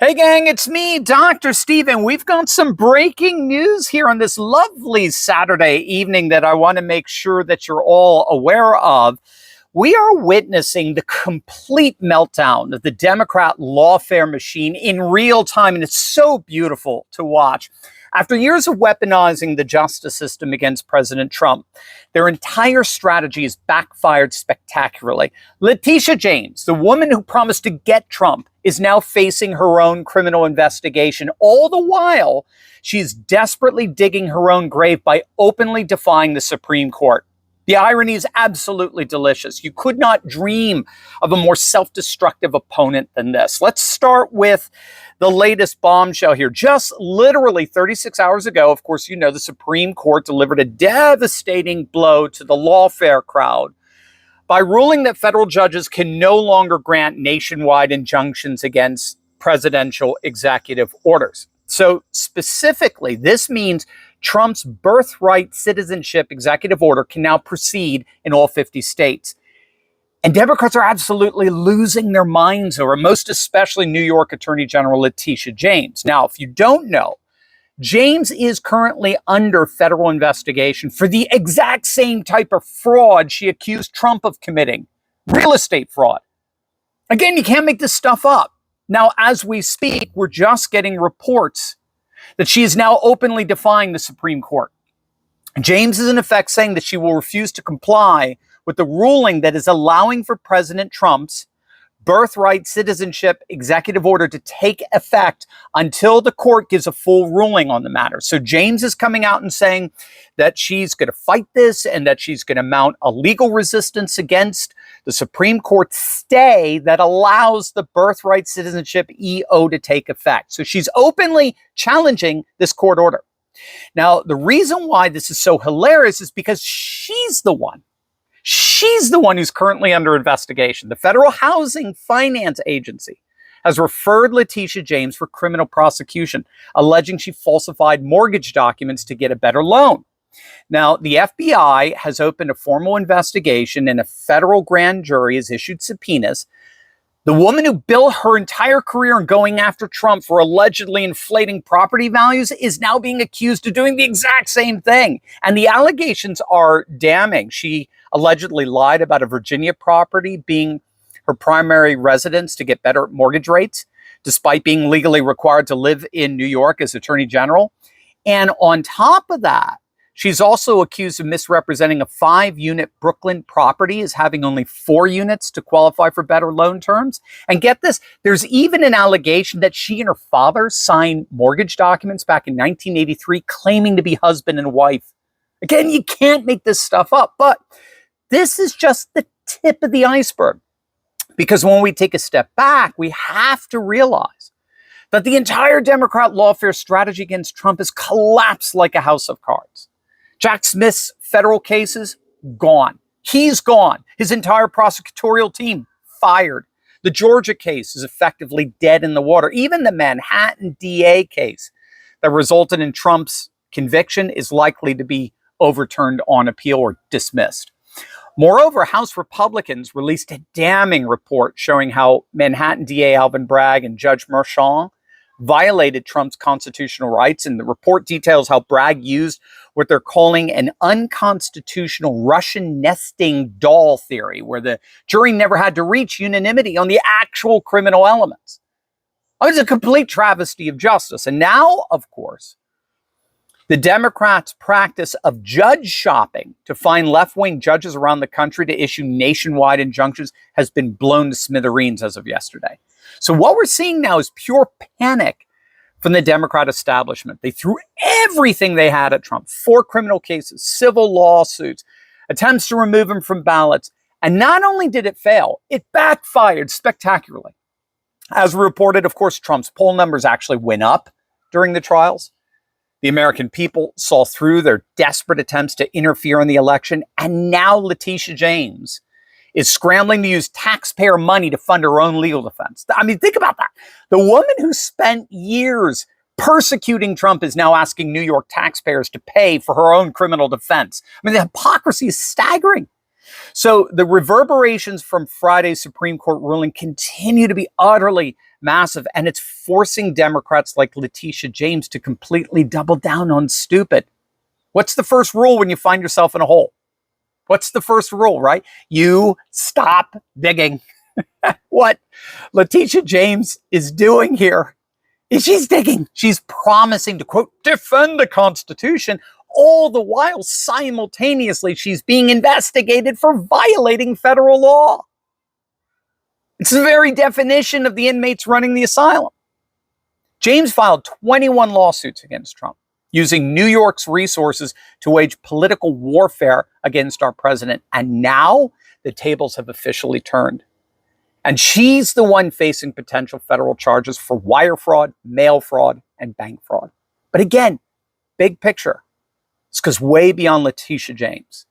Hey gang, it's me, Dr. Steve, and we've got some breaking news here on this lovely Saturday evening that I want to make sure that you're all aware of. We are witnessing the complete meltdown of the Democrat lawfare machine in real time, and it's so beautiful to watch. After years of weaponizing the justice system against President Trump, their entire strategy has backfired spectacularly. Letitia James, the woman who promised to get Trump, is now facing her own criminal investigation. All the while, she's desperately digging her own grave by openly defying the Supreme Court. The irony is absolutely delicious. You could not dream of a more self-destructive opponent than this. Let's start with the latest bombshell here. Just literally 36 hours ago, of course, you know, the Supreme Court delivered a devastating blow to the lawfare crowd by ruling that federal judges can no longer grant nationwide injunctions against presidential executive orders. So specifically, this means Trump's birthright citizenship executive order can now proceed in all 50 states. And Democrats are absolutely losing their minds over, most especially New York Attorney General Letitia James. Now, if you don't know, James is currently under federal investigation for the exact same type of fraud she accused Trump of committing, real estate fraud. Again, you can't make this stuff up. Now, as we speak, we're just getting reports that she is now openly defying the Supreme Court. James is in effect saying that she will refuse to comply with the ruling that is allowing for President Trump's birthright citizenship executive order to take effect until the court gives a full ruling on the matter. So James is coming out and saying that she's going to fight this and that she's going to mount a legal resistance against the Supreme Court stay that allows the birthright citizenship EO to take effect. So she's openly challenging this court order. Now, the reason why this is so hilarious is because she's the one who's currently under investigation. The Federal Housing Finance Agency has referred Letitia James for criminal prosecution, alleging she falsified mortgage documents to get a better loan. Now, the FBI has opened a formal investigation and a federal grand jury has issued subpoenas. The woman who built her entire career in going after Trump for allegedly inflating property values is now being accused of doing the exact same thing. And the allegations are damning. She allegedly lied about a Virginia property being her primary residence to get better mortgage rates, despite being legally required to live in New York as Attorney General. And on top of that, she's also accused of misrepresenting a 5-unit Brooklyn property as having only 4 units to qualify for better loan terms. And get this, there's even an allegation that she and her father signed mortgage documents back in 1983 claiming to be husband and wife. Again, you can't make this stuff up, but this is just the tip of the iceberg. Because when we take a step back, we have to realize that the entire Democrat lawfare strategy against Trump has collapsed like a house of cards. Jack Smith's federal cases, gone. He's gone. His entire prosecutorial team, fired. The Georgia case is effectively dead in the water. Even the Manhattan DA case that resulted in Trump's conviction is likely to be overturned on appeal or dismissed. Moreover, House Republicans released a damning report showing how Manhattan DA Alvin Bragg and Judge Merchan violated Trump's constitutional rights. And the report details how Bragg used what they're calling an unconstitutional Russian nesting doll theory, where the jury never had to reach unanimity on the actual criminal elements. It was a complete travesty of justice. And now, of course, the Democrats' practice of judge shopping to find left-wing judges around the country to issue nationwide injunctions has been blown to smithereens as of yesterday. So what we're seeing now is pure panic from the Democrat establishment. They threw everything they had at Trump: 4 criminal cases, civil lawsuits, attempts to remove him from ballots. And not only did it fail, it backfired spectacularly. As reported, of course, Trump's poll numbers actually went up during the trials. The American people saw through their desperate attempts to interfere in the election. And now Letitia James is scrambling to use taxpayer money to fund her own legal defense. I mean, think about that. The woman who spent years persecuting Trump is now asking New York taxpayers to pay for her own criminal defense. I mean, the hypocrisy is staggering. So the reverberations from Friday's Supreme Court ruling continue to be utterly massive. And it's forcing Democrats like Letitia James to completely double down on stupid. What's the first rule when you find yourself in a hole? What's the first rule, right? You stop digging. What Letitia James is doing here is she's digging. She's promising to, quote, defend the Constitution. All the while, simultaneously, she's being investigated for violating federal law. It's the very definition of the inmates running the asylum. James filed 21 lawsuits against Trump, using New York's resources to wage political warfare against our president. And now the tables have officially turned. And she's the one facing potential federal charges for wire fraud, mail fraud, and bank fraud. But again, big picture. It's because way beyond Letitia James.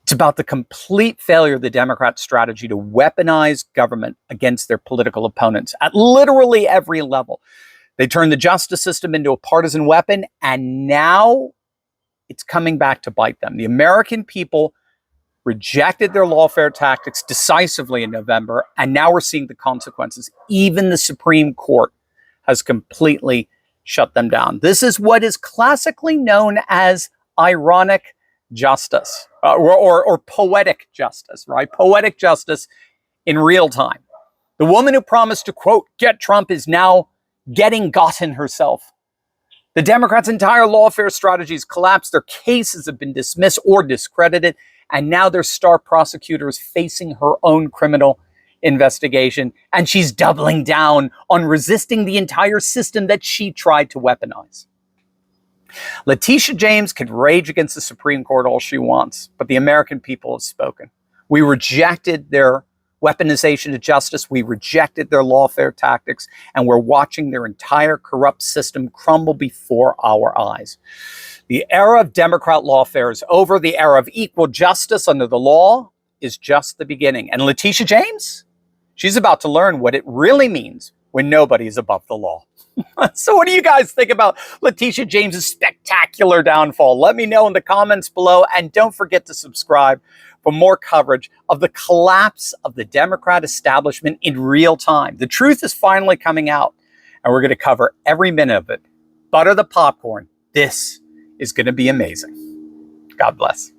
It's about the complete failure of the Democrat strategy to weaponize government against their political opponents at literally every level. They turned the justice system into a partisan weapon, and now it's coming back to bite them. The American people rejected their lawfare tactics decisively in November, and now we're seeing the consequences. Even the Supreme Court has completely shut them down. This is what is classically known as ironic justice, or poetic justice, right? Poetic justice in real time. The woman who promised to, quote, get Trump is now getting gotten herself. The Democrats' entire lawfare strategies collapsed. Their cases have been dismissed or discredited. And now their star prosecutor is facing her own criminal investigation. And she's doubling down on resisting the entire system that she tried to weaponize. Letitia James can rage against the Supreme Court all she wants, but the American people have spoken. We rejected their weaponization of justice. We rejected their lawfare tactics, and we're watching their entire corrupt system crumble before our eyes. The era of Democrat lawfare is over. The era of equal justice under the law is just the beginning. And Letitia James, she's about to learn what it really means when nobody is above the law. So what do you guys think about Letitia James's spectacular downfall? Let me know in the comments below, and don't forget to subscribe for more coverage of the collapse of the Democrat establishment in real time. The truth is finally coming out, and we're going to cover every minute of it. Butter the popcorn. This is going to be amazing. God bless.